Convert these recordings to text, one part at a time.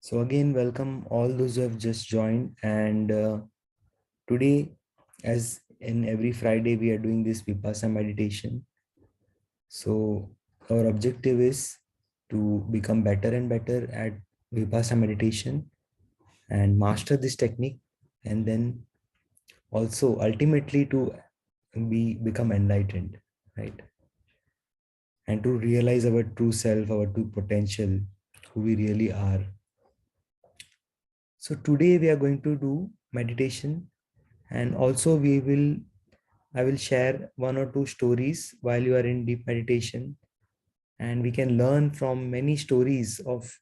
So again, welcome all those who have just joined. And today, as in every Friday, we are doing this Vipassana meditation. So our objective is to become better and better at Vipassana meditation and master this technique, and then also ultimately to become enlightened, right? And to realize our true self, our true potential, who we really are. So today we are going to do meditation, and also I will share one or two stories while you are in deep meditation, and we can learn from many stories of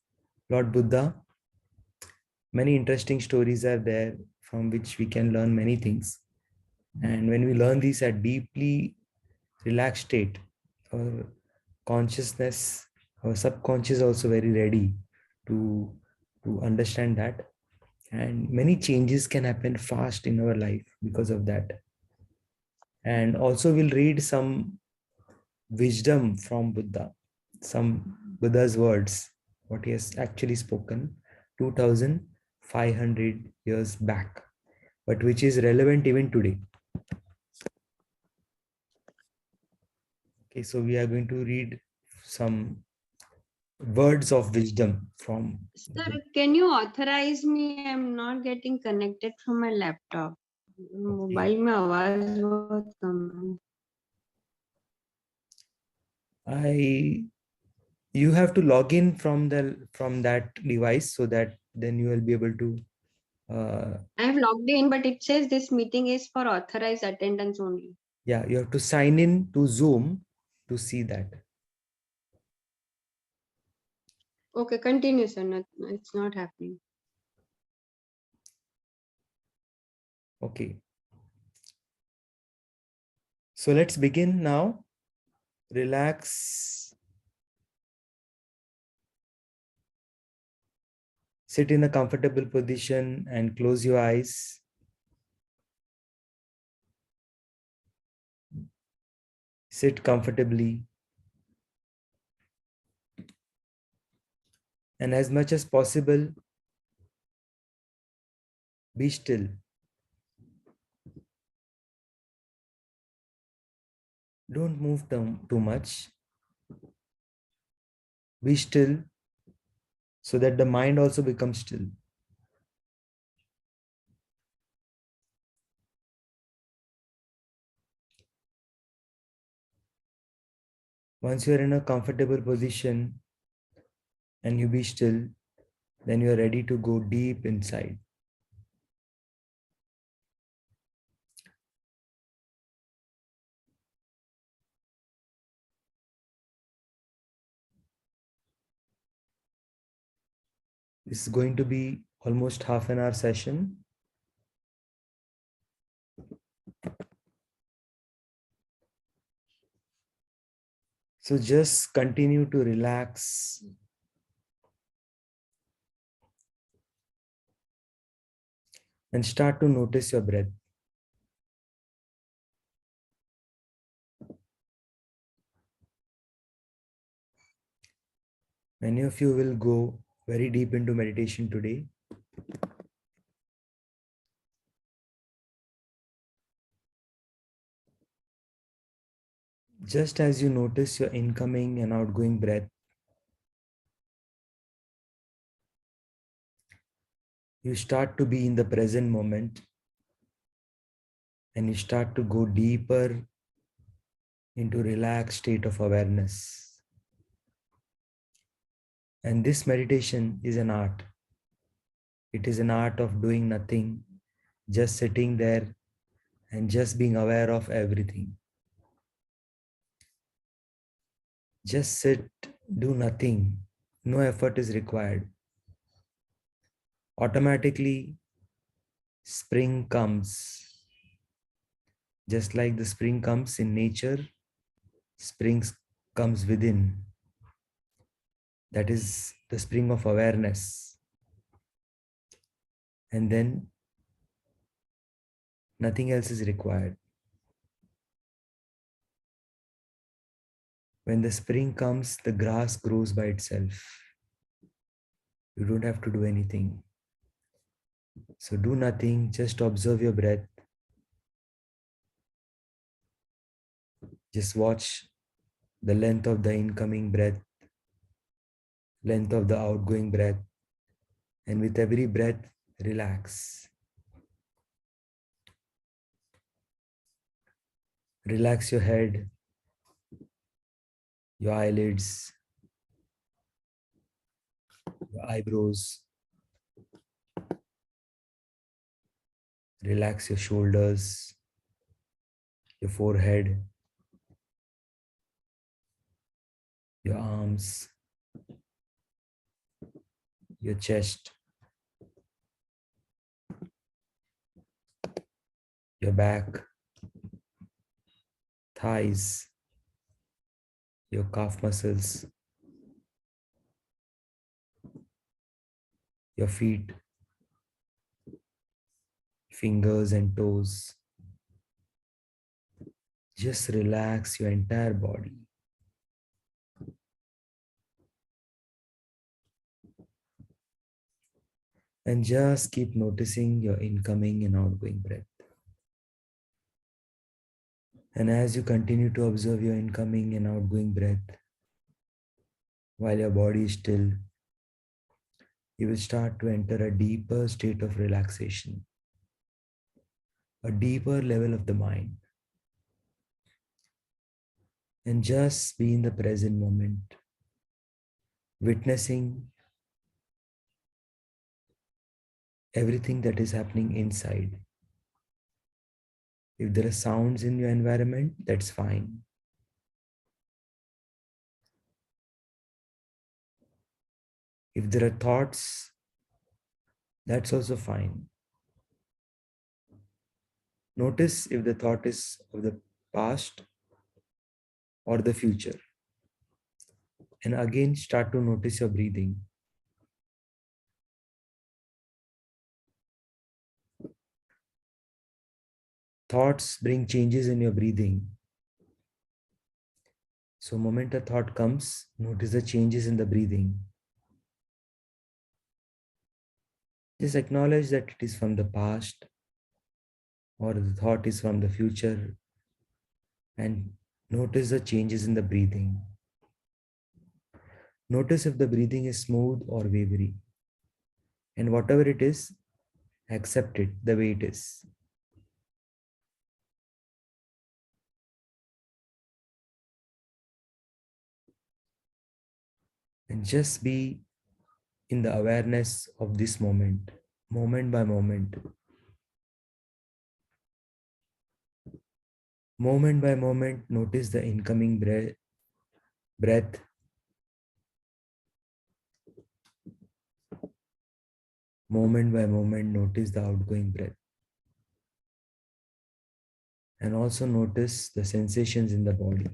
Lord Buddha. Many interesting stories are there from which we can learn many things. And when we learn these at deeply relaxed state, our consciousness, our subconscious also very ready to understand that. And many changes can happen fast in our life because of that. And also we'll read some wisdom from Buddha, some Buddha's words, what he has actually spoken 2500 years back, but which is relevant even today. Okay, so we are going to read some words of wisdom from Sir, Buddha. can you authorize me? I'm not getting connected from my laptop. Okay. Mobile में आवाज बहुत कम है. You have to log in from that device, so that then you will be able to I have logged in, but it says this meeting is for authorized attendance only. yeah, you have to sign in to Zoom to see that. Okay, continue, sir. No, it's not happening. Okay, so let's begin now. Relax. Sit in a comfortable position and close your eyes. Sit comfortably. And as much as possible, be still. Don't move too much. Be still so that the mind also becomes still. Once you are in a comfortable position and you be still, then you are ready to go deep inside. This is going to be almost half an hour session. So just continue to relax and start to notice your breath. Many of you will go very deep into meditation today. Just as you notice your incoming and outgoing breath, you start to be in the present moment and you start to go deeper into relaxed state of awareness. And this meditation is an art. It is an art of doing nothing, just sitting there and just being aware of everything. Just sit, do nothing. No effort is required. Automatically, spring comes. Just like the spring comes in nature, spring comes within. That is the spring of awareness. And then nothing else is required. When the spring comes, the grass grows by itself. You don't have to do anything. So do nothing, just observe your breath. Just watch the length of the incoming breath, length of the outgoing breath, and with every breath, relax. Relax your head, your eyelids, your eyebrows. Relax your shoulders, your forehead, your arms, your chest, your back, thighs, your calf muscles, your feet, fingers and toes. Just relax your entire body. And just keep noticing your incoming and outgoing breath. And as you continue to observe your incoming and outgoing breath, while your body is still, you will start to enter a deeper state of relaxation, a deeper level of the mind. And just be in the present moment, witnessing everything that is happening inside. If there are sounds in your environment, that's fine. If there are thoughts, that's also fine. Notice if the thought is of the past or the future. And again, start to notice your breathing. Thoughts bring changes in your breathing. So, moment a thought comes, notice the changes in the breathing. Just acknowledge that it is from the past or the thought is from the future, and notice the changes in the breathing. Notice if the breathing is smooth or wavery. And whatever it is, accept it the way it is. And just be in the awareness of this moment by moment. Moment by moment, notice the incoming breath. Moment by moment, notice the outgoing breath. And also notice the sensations in the body.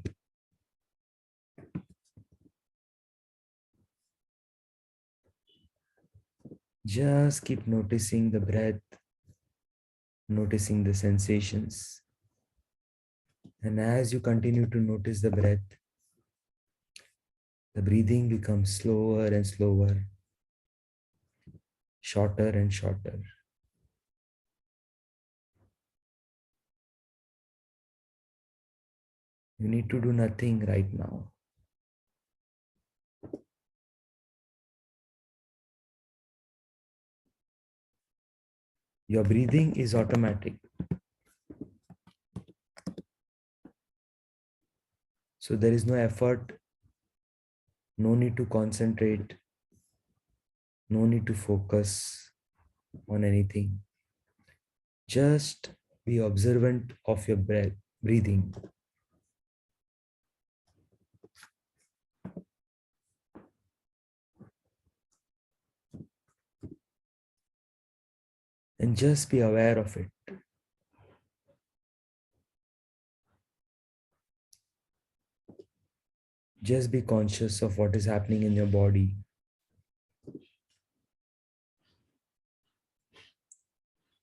Just keep noticing the breath, noticing the sensations. And as you continue to notice the breath, the breathing becomes slower and slower, shorter and shorter. You need to do nothing right now. Your breathing is automatic. So there is no effort, no need to concentrate, no need to focus on anything. Just be observant of your breathing. And just be aware of it. Just be conscious of what is happening in your body.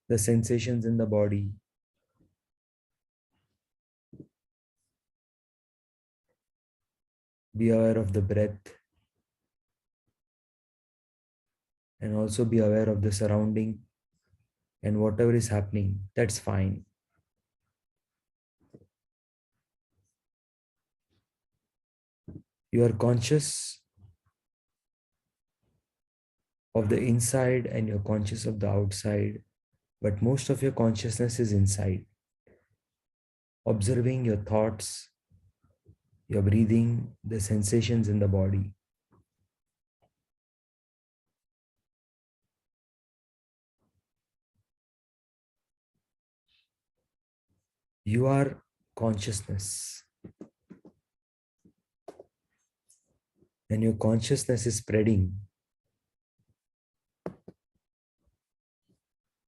The sensations in the body. Be aware of the breath. and also be aware of the surrounding and whatever is happening, that's fine. You are conscious of the inside and you're conscious of the outside, but most of your consciousness is inside, observing your thoughts, your breathing, the sensations in the body. You are consciousness, and your consciousness is spreading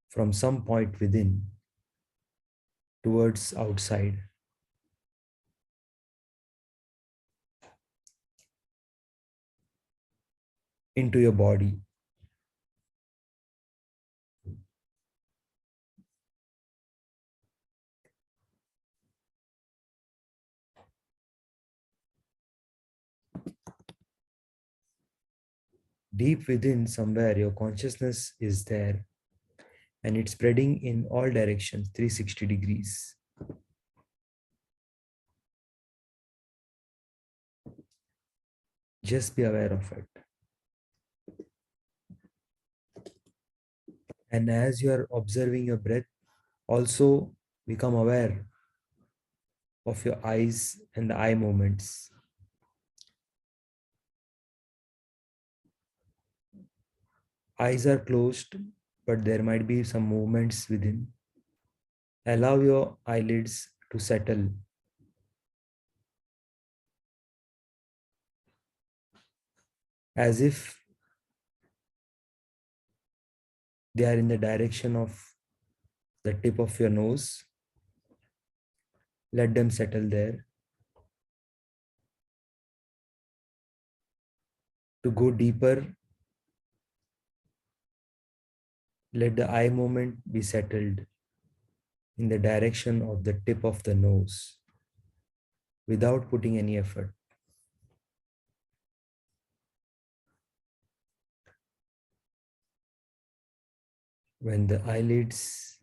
from some point within towards outside into your body. Deep within, somewhere, your consciousness is there and it's spreading in all directions, 360 degrees. Just be aware of it. And as you are observing your breath, also become aware of your eyes and the eye movements. Eyes are closed, but there might be some movements within. Allow your eyelids to settle as if they are in the direction of the tip of your nose. Let them settle there. To go deeper, let the eye movement be settled in the direction of the tip of the nose without putting any effort. When the eyelids,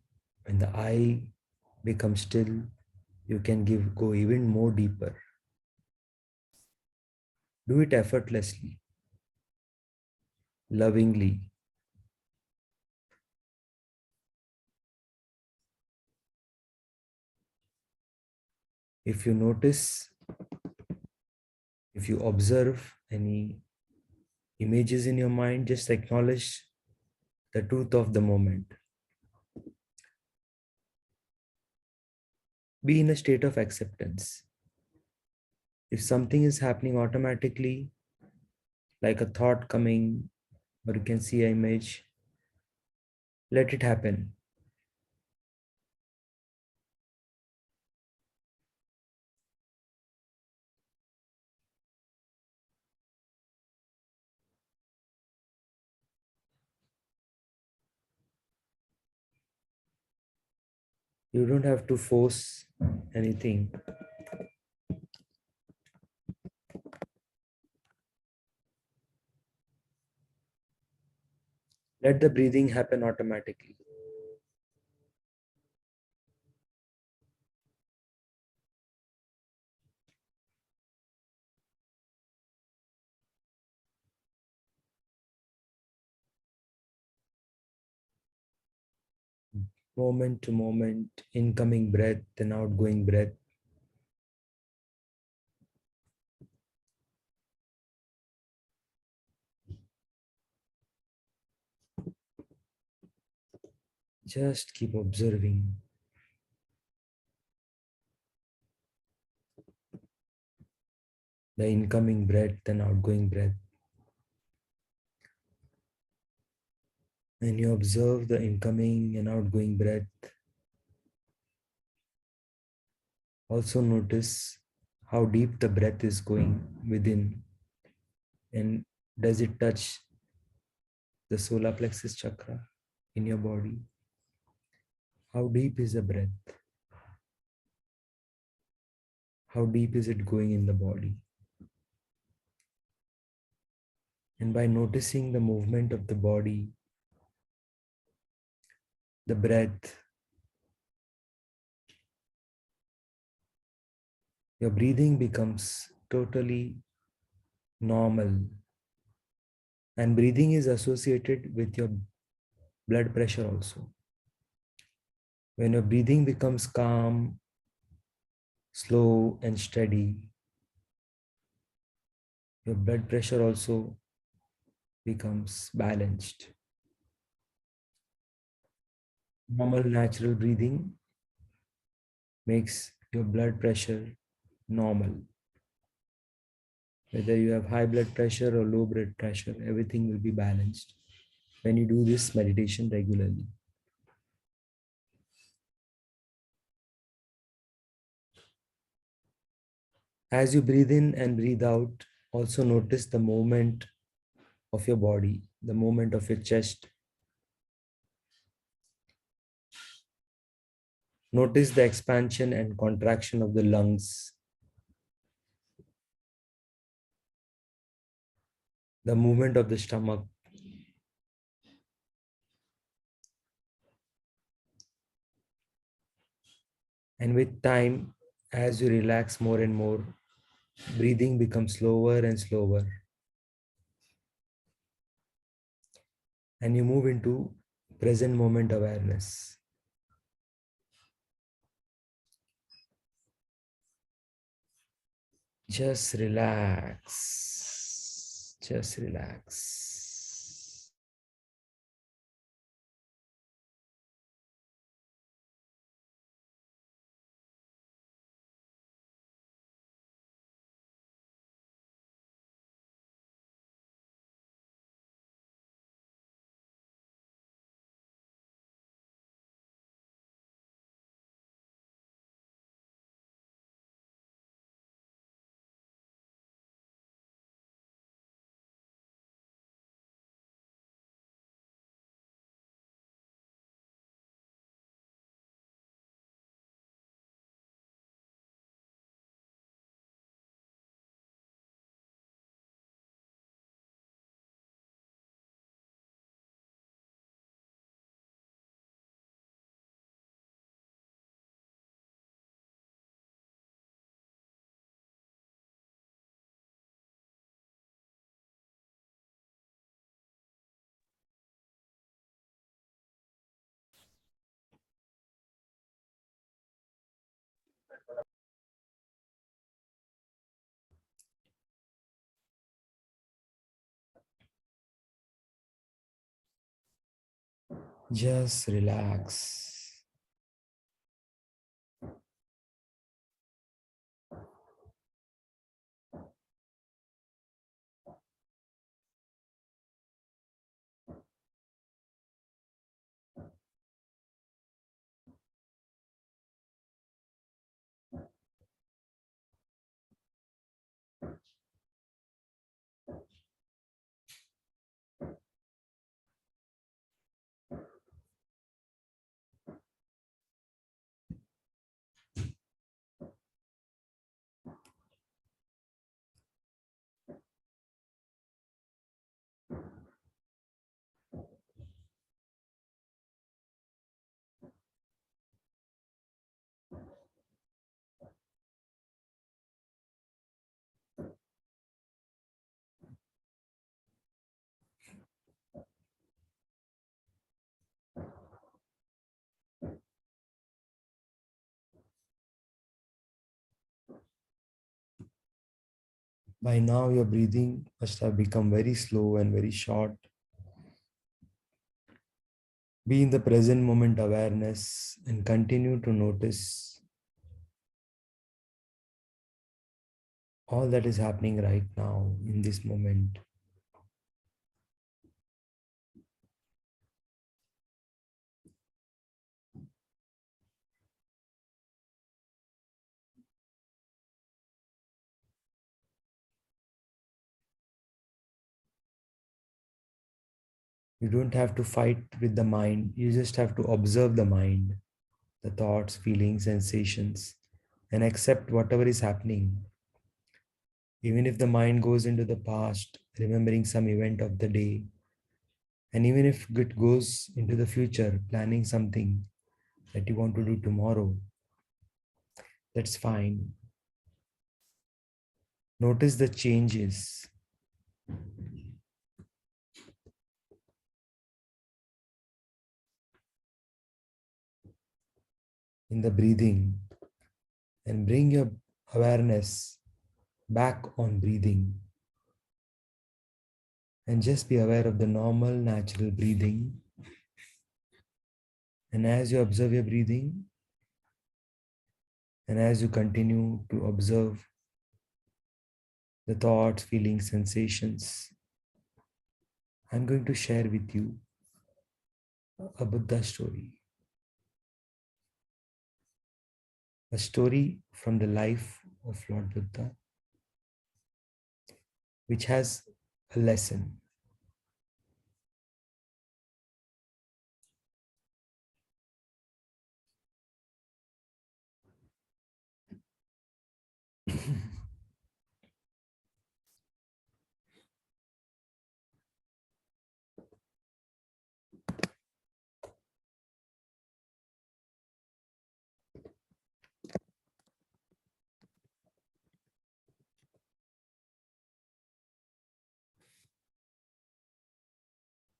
when the eye becomes still, you can go even more deeper. Do it effortlessly, lovingly. If you notice, if you observe any images in your mind, just acknowledge the truth of the moment. Be in a state of acceptance. If something is happening automatically, like a thought coming, or you can see an image, let it happen. You don't have to force anything. Let the breathing happen automatically. Moment to moment, incoming breath and outgoing breath. Just keep observing the incoming breath and outgoing breath. When you observe the incoming and outgoing breath, also notice how deep the breath is going within, and does it touch the solar plexus chakra in your body? How deep is the breath? How deep is it going in the body? And by noticing the movement of the body, the breath, your breathing becomes totally normal. And breathing is associated with your blood pressure also. When your breathing becomes calm, slow, and steady, your blood pressure also becomes balanced. Normal, natural breathing makes your blood pressure normal. Whether you have high blood pressure or low blood pressure, everything will be balanced when you do this meditation regularly. As you breathe in and breathe out, also notice the movement of your body, the movement of your chest. Notice the expansion and contraction of the lungs, the movement of the stomach. And with time, as you relax more and more, breathing becomes slower and slower. And you move into present moment awareness. Just relax. Just relax. Just relax. By now, your breathing must have become very slow and very short. Be in the present moment awareness and continue to notice all that is happening right now in this moment. You don't have to fight with the mind, you just have to observe the mind, the thoughts, feelings, sensations, and accept whatever is happening. Even if the mind goes into the past, remembering some event of the day. And even if it goes into the future, planning something that you want to do tomorrow, that's fine. Notice the changes in the breathing and bring your awareness back on breathing. And just be aware of the normal, natural breathing. And as you observe your breathing, and as you continue to observe the thoughts, feelings, sensations, I'm going to share with you a Buddha story. A story from the life of Lord Buddha, which has a lesson.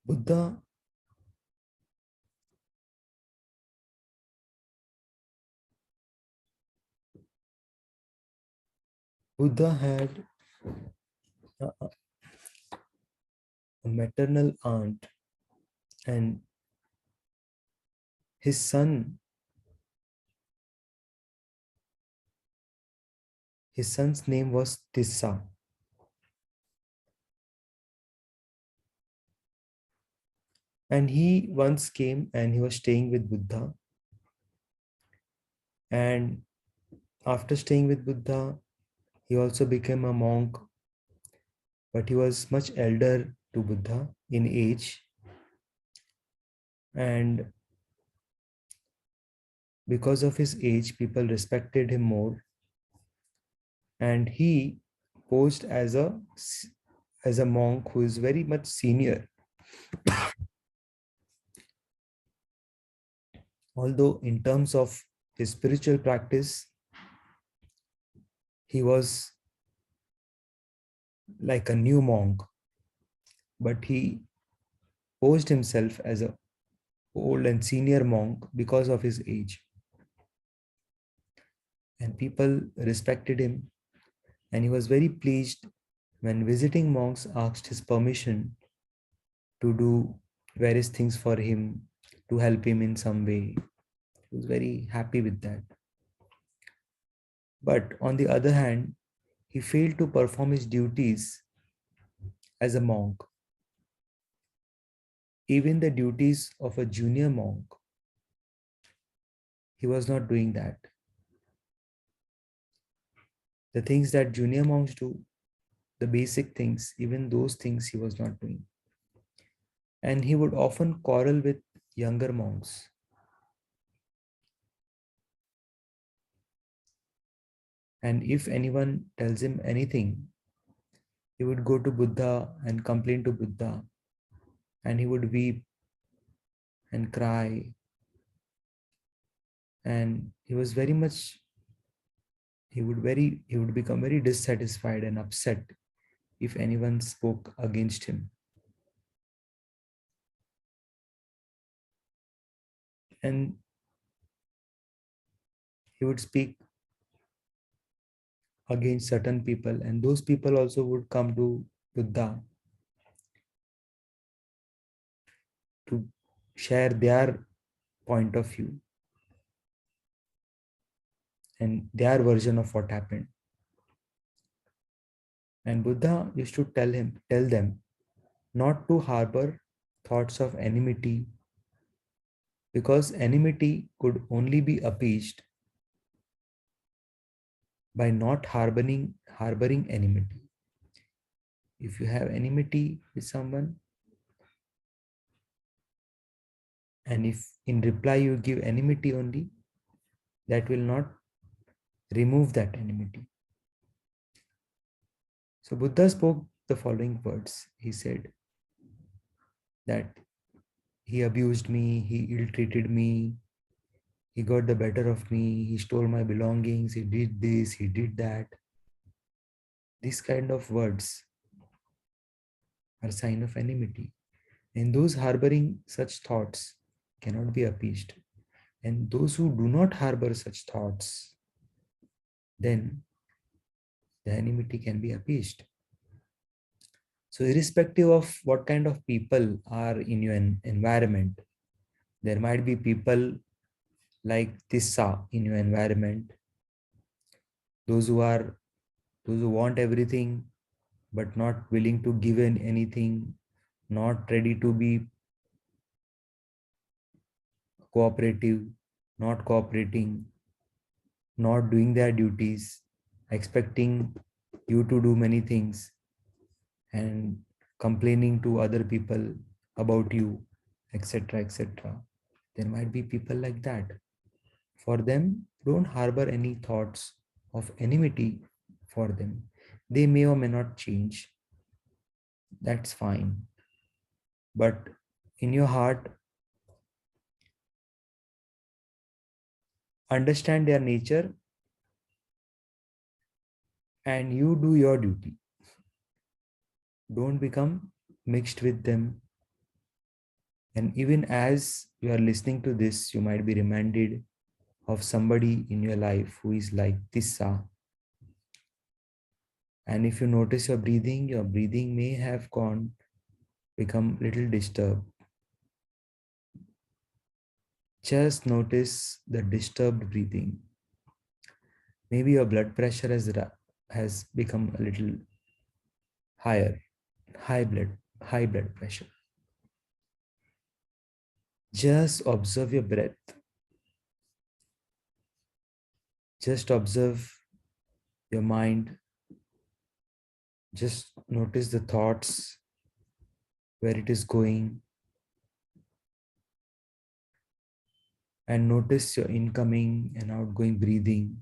Buddha Buddha had a maternal aunt, and his son, his son's name was Tissa. And he once came and he was staying with Buddha. And after staying with Buddha, he also became a monk, but he was much elder to Buddha in age. And because of his age, people respected him more. And he posed as a monk who is very much senior. Although in terms of his spiritual practice, he was like a new monk, but he posed himself as a old and senior monk because of his age. And people respected him, and he was very pleased when visiting monks asked his permission to do various things for him, to help him in some way. He was very happy with that. But on the other hand, he failed to perform his duties as a monk. Even the duties of a junior monk, he was not doing that. The things that junior monks do, the basic things, even those things he was not doing. And he would often quarrel with younger monks. And if anyone tells him anything, he would go to Buddha and complain to Buddha. And he would weep and cry. And he would become very dissatisfied and upset if anyone spoke against him. And he would speak against certain people, and those people also would come to Buddha to share their point of view and their version of what happened. And Buddha used to tell them not to harbor thoughts of enmity, because enmity could only be appeased by not harboring enmity. If you have enmity with someone, and if in reply you give enmity only, that will not remove that enmity. So Buddha spoke the following words. He said that he abused me, he ill-treated me, he got the better of me, he stole my belongings, he did this, he did that. These kind of words are a sign of enmity. And those harboring such thoughts cannot be appeased. And those who do not harbor such thoughts, then the enmity can be appeased. So, irrespective of what kind of people are in your environment, there might be people like Tissa in your environment, those who are those who want everything but not willing to give in anything, not ready to be cooperative, not cooperating, not doing their duties, expecting you to do many things and complaining to other people about you, etc. etc. There might be people like that. For them, don't harbor any thoughts of enmity for them. They may or may not change. That's fine. But in your heart, understand their nature and you do your duty. Don't become mixed with them. And even as you are listening to this, you might be reminded of somebody in your life who is like Tissa. And if you notice your breathing may have become little disturbed. Just notice the disturbed breathing. Maybe your blood pressure has become a little higher, high blood, high blood pressure. Just observe your breath. Just observe your mind. Just notice the thoughts, where it is going, and notice your incoming and outgoing breathing.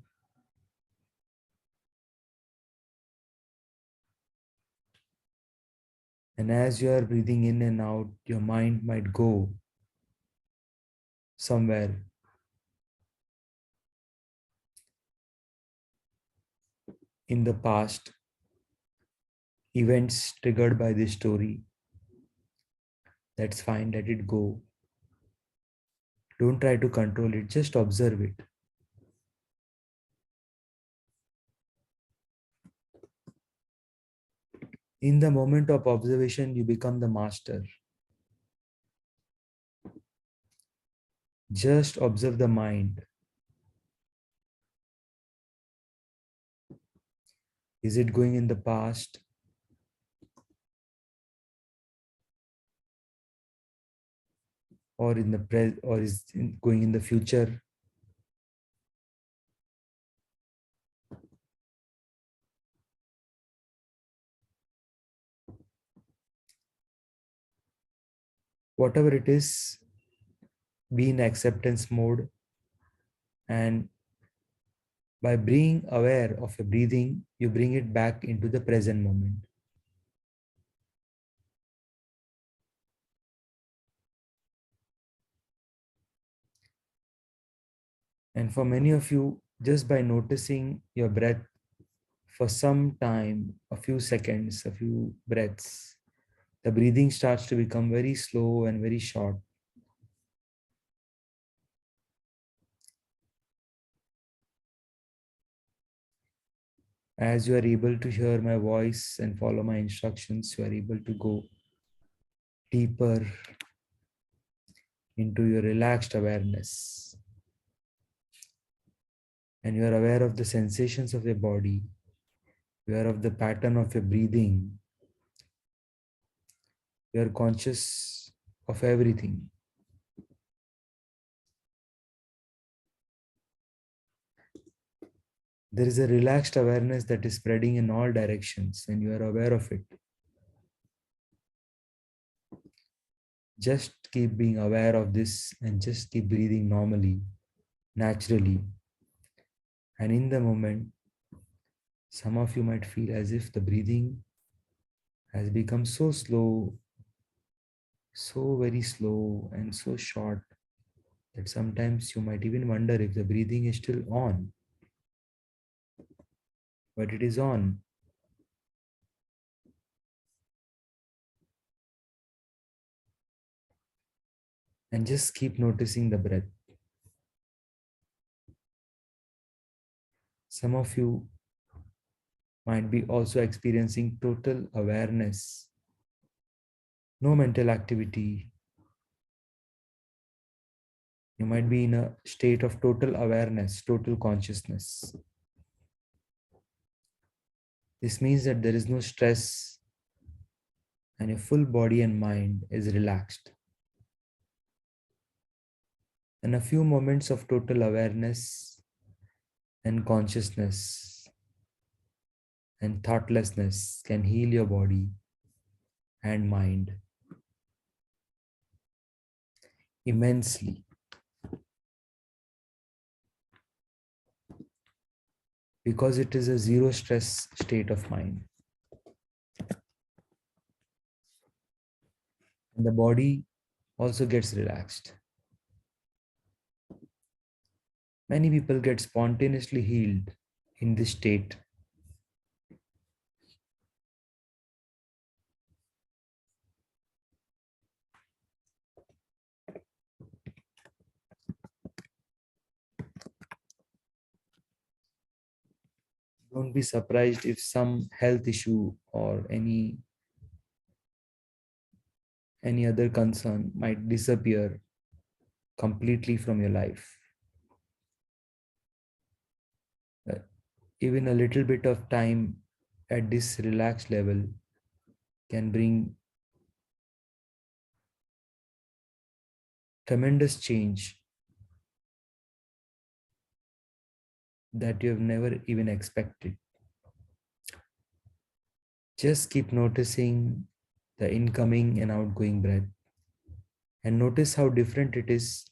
And as you are breathing in and out, your mind might go somewhere in the past, events triggered by this story. That's fine, let it go. Don't try to control it, just observe it. In the moment of observation, you become the master. Just observe the mind. Is it going in the past? Or in the present, or is it going in the future? Whatever it is, be in acceptance mode, and by being aware of your breathing, you bring it back into the present moment. And for many of you, just by noticing your breath for some time, a few seconds, a few breaths, the breathing starts to become very slow and very short. As you are able to hear my voice and follow my instructions, you are able to go deeper into your relaxed awareness. And you are aware of the sensations of your body. You are of the pattern of your breathing. You are conscious of everything. There is a relaxed awareness that is spreading in all directions, and you are aware of it. Just keep being aware of this and just keep breathing normally, naturally. And in the moment, some of you might feel as if the breathing has become so slow, so very slow and so short that sometimes you might even wonder if the breathing is still on, but it is on. And just keep noticing the breath. Some of you might be also experiencing total awareness, no mental activity. You might be in a state of total awareness, total consciousness. This means that there is no stress and your full body and mind is relaxed. And a few moments of total awareness and consciousness and thoughtlessness can heal your body and mind immensely, because it is a zero stress state of mind. And the body also gets relaxed. Many people get spontaneously healed in this state. Don't be surprised if some health issue or any other concern might disappear completely from your life. Uh, Even a little bit of time at this relaxed level can bring tremendous change that you have never even expected. Just keep noticing the incoming and outgoing breath and notice how different it is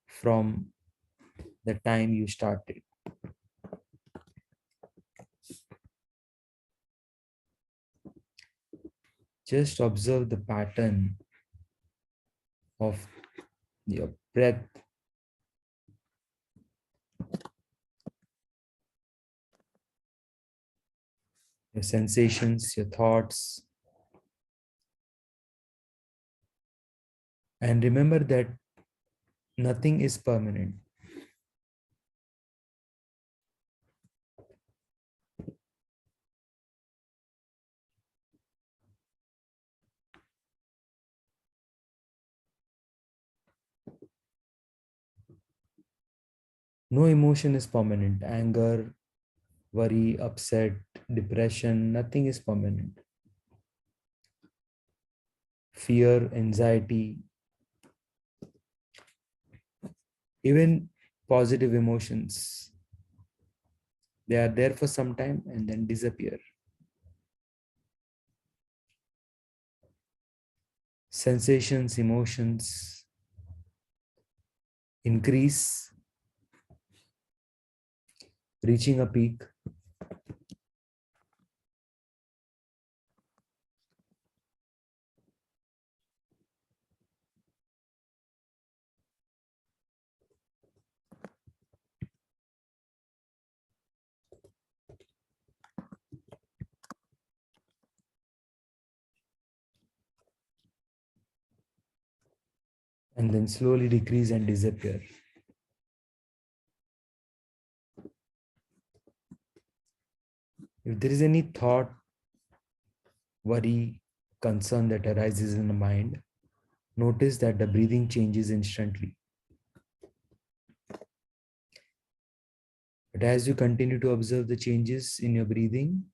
from the time you started. Just observe the pattern of your breath, your sensations, your thoughts, and remember that nothing is permanent. No emotion is permanent. Anger, worry, upset, depression, nothing is permanent. Fear, anxiety, even positive emotions, they are there for some time and then disappear. Sensations, emotions increase, reaching a peak, and then slowly decrease and disappear. If there is any thought, worry, concern that arises in the mind, notice that the breathing changes instantly. But as you continue to observe the changes in your breathing,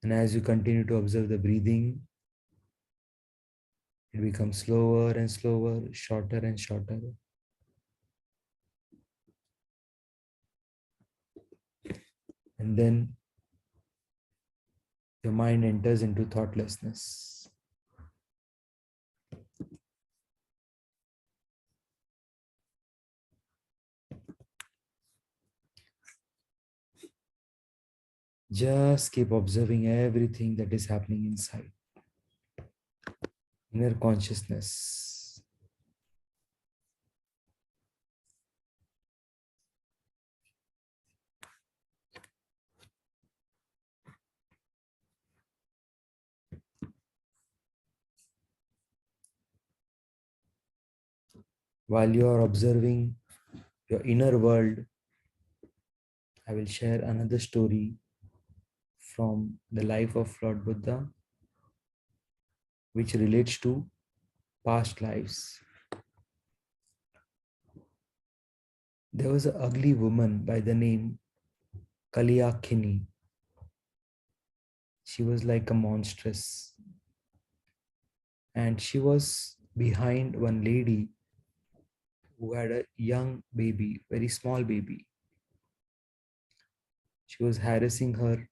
and as you continue to observe the breathing, it becomes slower and slower, shorter and shorter. And then your mind enters into thoughtlessness. Just keep observing everything that is happening inside, inner consciousness. While you are observing your inner world, I will share another story from the life of Lord Buddha, which relates to past lives. There was an ugly woman by the name Kaliyakini. She was like a monstrous, and she was behind one lady who had a young baby, very small baby. She was harassing her,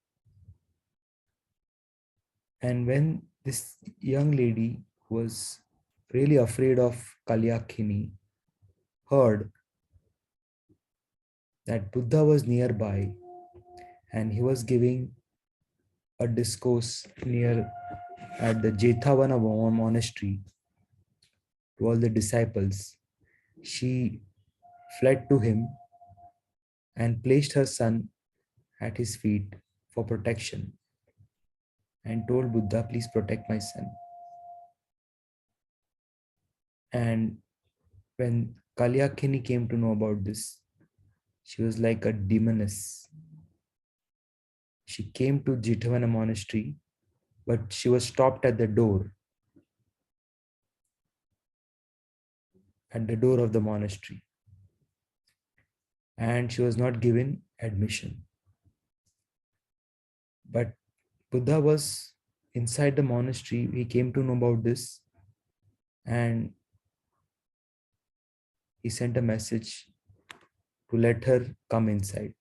and when this young lady who was really afraid of Kalyakini heard that Buddha was nearby and he was giving a discourse near at the Jethavana monastery to all the disciples, she fled to him and placed her son at his feet for protection and told Buddha, please protect my son. And when Kalyakini came to know about this, she was like a demoness. She came to Jethavana monastery, but she was stopped at the door of the monastery, and she was not given admission. But Buddha was inside the monastery. He came to know about this, and he sent a message to let her come inside.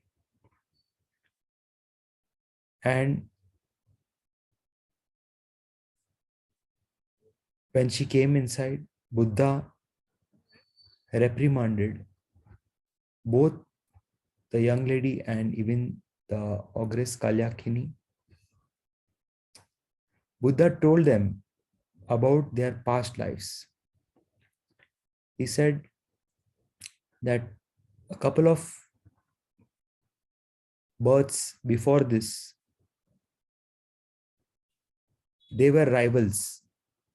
And when she came inside, Buddha reprimanded both the young lady and even the ogress Kalyakini. Buddha told them about their past lives. He said that a couple of births before this, they were rivals,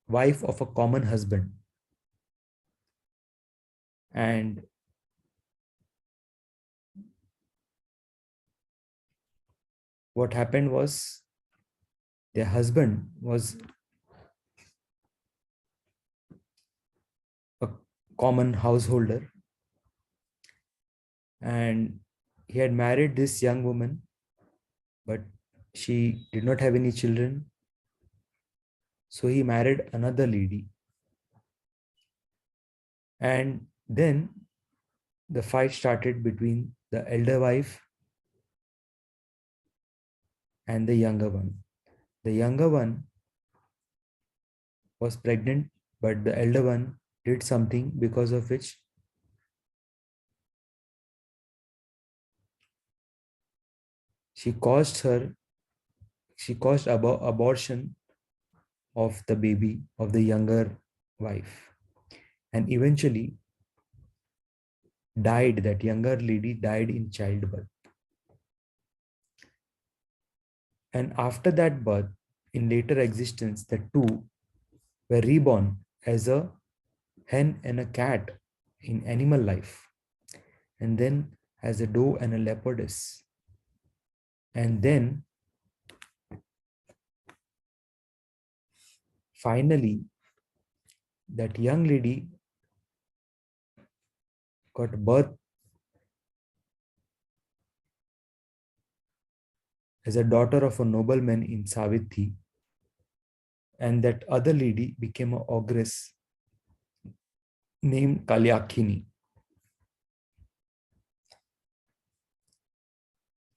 wife of a common husband. And what happened was their husband was a common householder, and he had married this young woman, but she did not have any children. So he married another lady. And then the fight started between the elder wife and the younger one. The younger one was pregnant, but the elder one did something because of which she caused her, she caused abortion of the baby of the younger wife. And eventually died, that younger lady died in childbirth. And after that birth, in later existence, the two were reborn as a hen and a cat in animal life, and then as a doe and a leopardess. And then finally, that young lady got birth as a daughter of a nobleman in Savitri, and that other lady became a ogress named Kalyakini.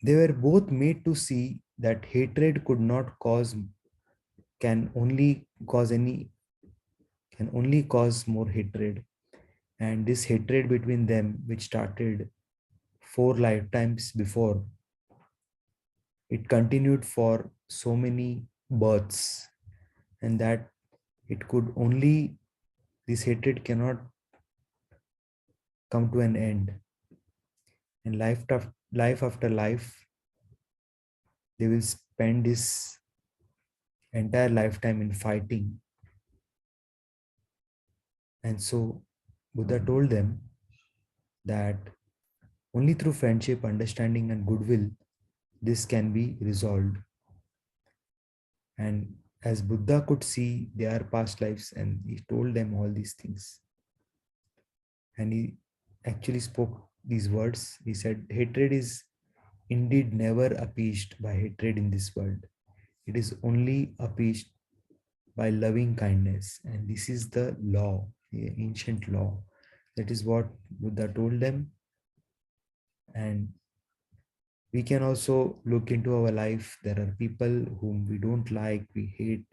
They were both made to see that hatred could not cause, can only cause any, can only cause more hatred. And this hatred between them, which started 4 lifetimes before, it continued for so many births, and that it could only, this hatred cannot come to an end. And life after life, they will spend this entire lifetime in fighting. And so Buddha told them that only through friendship, understanding, and goodwill, this can be resolved. And as Buddha could see their past lives, and he told them all these things. And he actually spoke these words. He said, hatred is indeed never appeased by hatred in this world. It is only appeased by loving kindness. And this is the law, the ancient law. That is what Buddha told them. And we can also look into our life. There are people whom we don't like, we hate.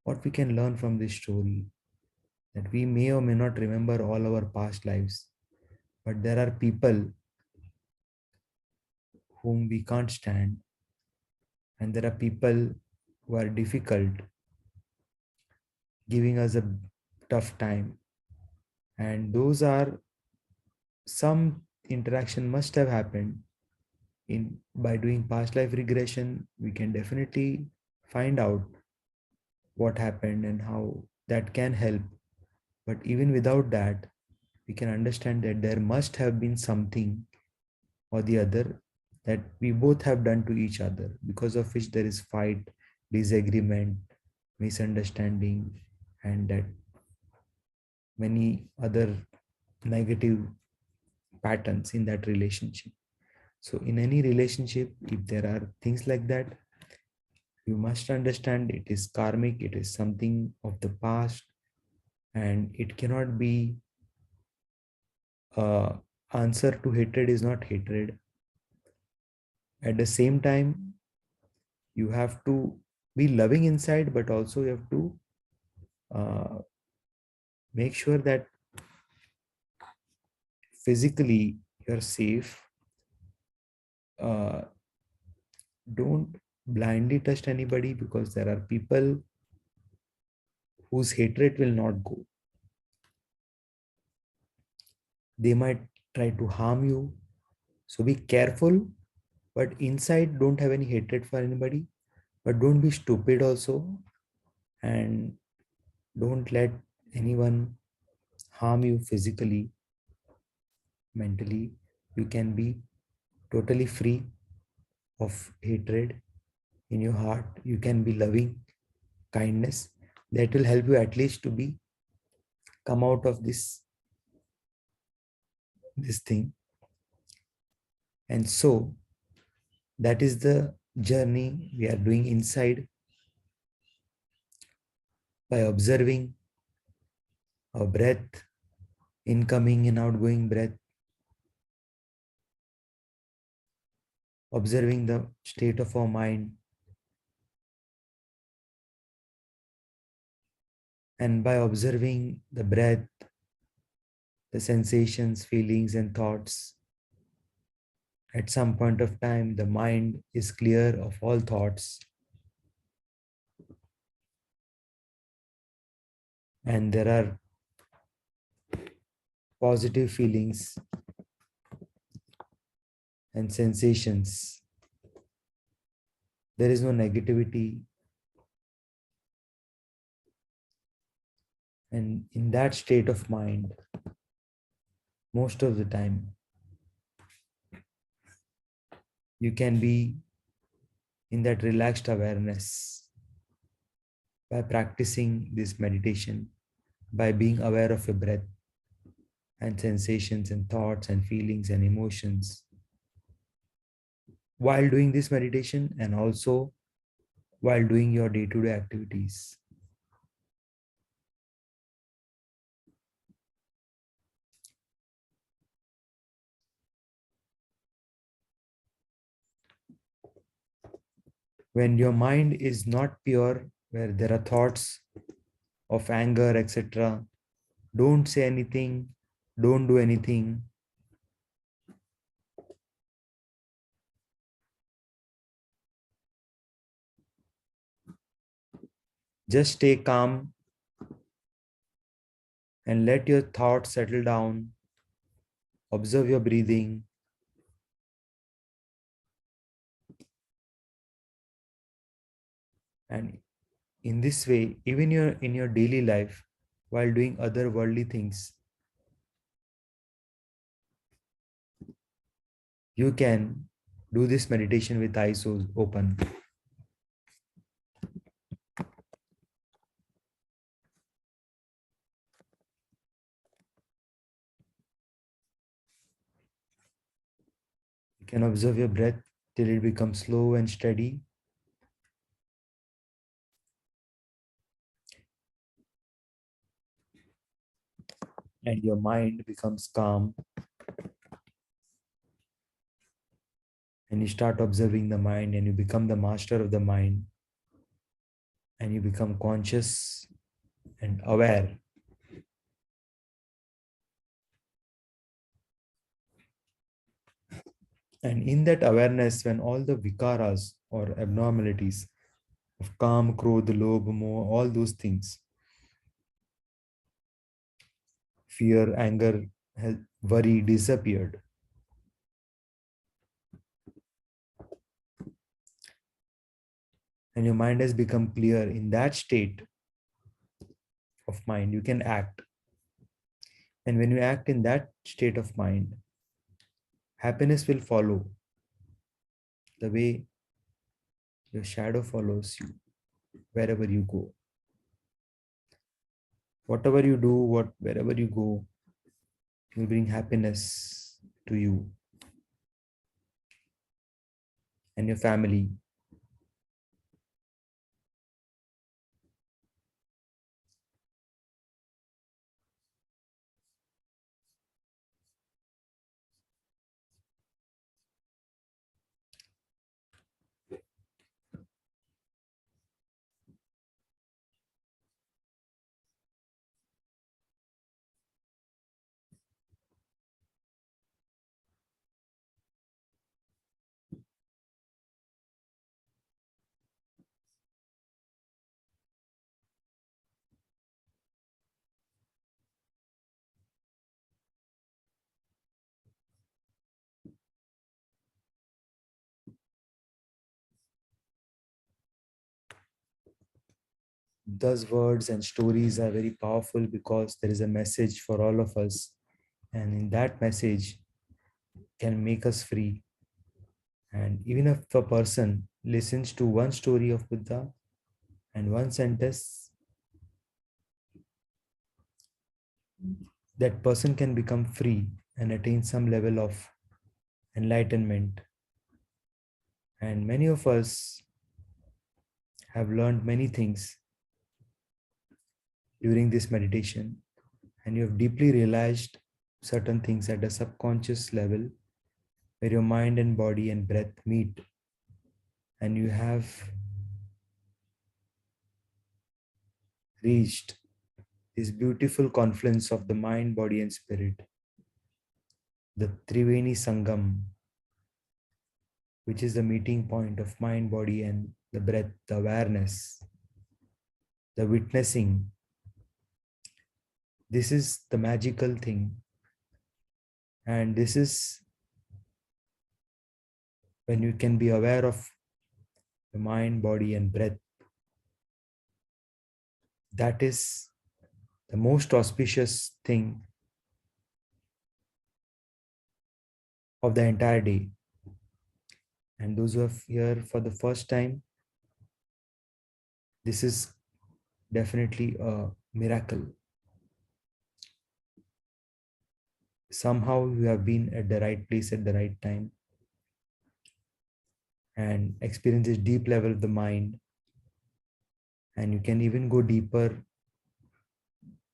What we can learn from this story, that we may or may not remember all our past lives, but there are people whom we can't stand, and there are people who are difficult, giving us a tough time. And those are, some interaction must have happened. In by doing past life regression, we can definitely find out what happened and how that can help. But even without that, we can understand that there must have been something or the other that we both have done to each other, because of which there is fight, disagreement, misunderstanding, and that many other negative patterns in that relationship. So in any relationship, if there are things like that, you must understand it is karmic, it is something of the past, and it cannot be, answer to hatred is not hatred. At the same time, you have to be loving inside, but also you have to uh, make sure that physically you're safe. uh, don't blindly trust anybody, because there are people whose hatred will not go. They might try to harm you, so be careful, but inside don't have any hatred for anybody. But don't be stupid also, and don't let anyone harm you physically, mentally. You can be totally free of hatred in your heart. You can be loving kindness. That will help you at least to be come out of this thing. And so that is the journey we are doing inside, by observing our breath, incoming and outgoing breath, observing the state of our mind, and by observing the breath, the sensations, feelings, and thoughts, at some point of time, the mind is clear of all thoughts, and there are positive feelings and sensations. There is no negativity. And in that state of mind, most of the time, you can be in that relaxed awareness by practicing this meditation, by being aware of your breath and sensations and thoughts and feelings and emotions while doing this meditation, and also while doing your day-to-day activities. When your mind is not pure, where there are thoughts of anger, etc., don't say anything, don't do anything. Just stay calm and let your thoughts settle down. Observe your breathing. And in this way, even in your daily life, while doing other worldly things, you can do this meditation with eyes open. You can observe your breath till it becomes slow and steady. And your mind becomes calm. And you start observing the mind and you become the master of the mind. And you become conscious and aware. And in that awareness, when all the vikaras or abnormalities of calm, krodh, lobh, moh, all those things, fear, anger, worry disappeared. And your mind has become clear, in that state of mind, you can act. And when you act in that state of mind, happiness will follow the way your shadow follows you wherever you go. Whatever you do, wherever you go, will bring happiness to you and your family. Those words and stories are very powerful because there is a message for all of us. And in that message can make us free. And even if a person listens to one story of Buddha and one sentence, that person can become free and attain some level of enlightenment. And many of us have learned many things during this meditation, and you have deeply realized certain things at a subconscious level where your mind and body and breath meet, and you have reached this beautiful confluence of the mind, body, and spirit, the Triveni Sangam, which is the meeting point of mind, body, and the breath, the awareness, the witnessing. This is the magical thing. And this is when you can be aware of the mind, body, and breath. That is the most auspicious thing of the entire day. And those who are here for the first time, this is definitely a miracle. Somehow you have been at the right place at the right time and experience this deep level of the mind. And you can even go deeper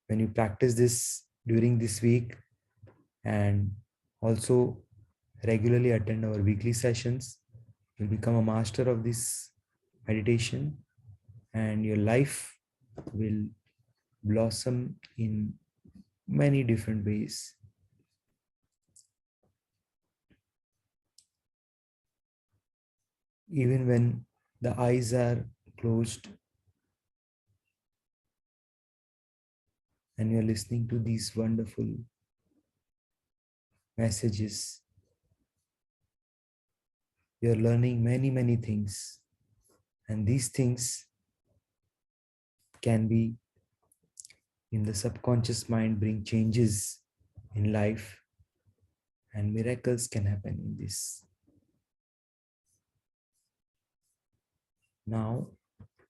when you practice this during this week and also regularly attend our weekly sessions. You'll become a master of this meditation and your life will blossom in many different ways. Even when the eyes are closed, and you're listening to these wonderful messages, you're learning many things. And these things can be in the subconscious mind, bring changes in life, and miracles can happen in this. Now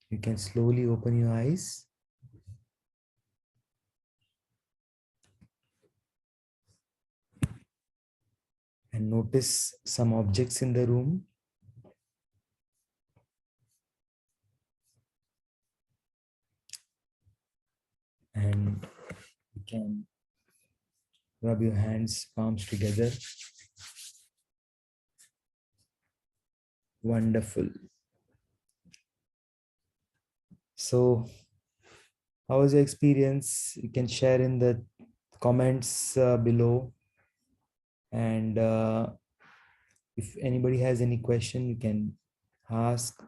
you can slowly open your eyes and notice some objects in the room. And you can rub your hands, palms together. Wonderful. So, how was your experience? You can share in the comments below. And if anybody has any question, you can ask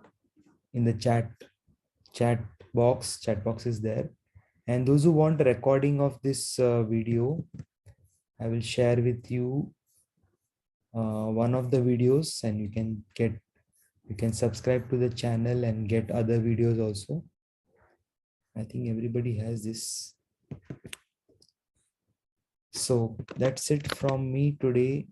in the chat box. Chat box is there. And those who want a recording of this video, I will share with you one of the videos, and you can subscribe to the channel and get other videos also. I think everybody has this. So that's it from me today.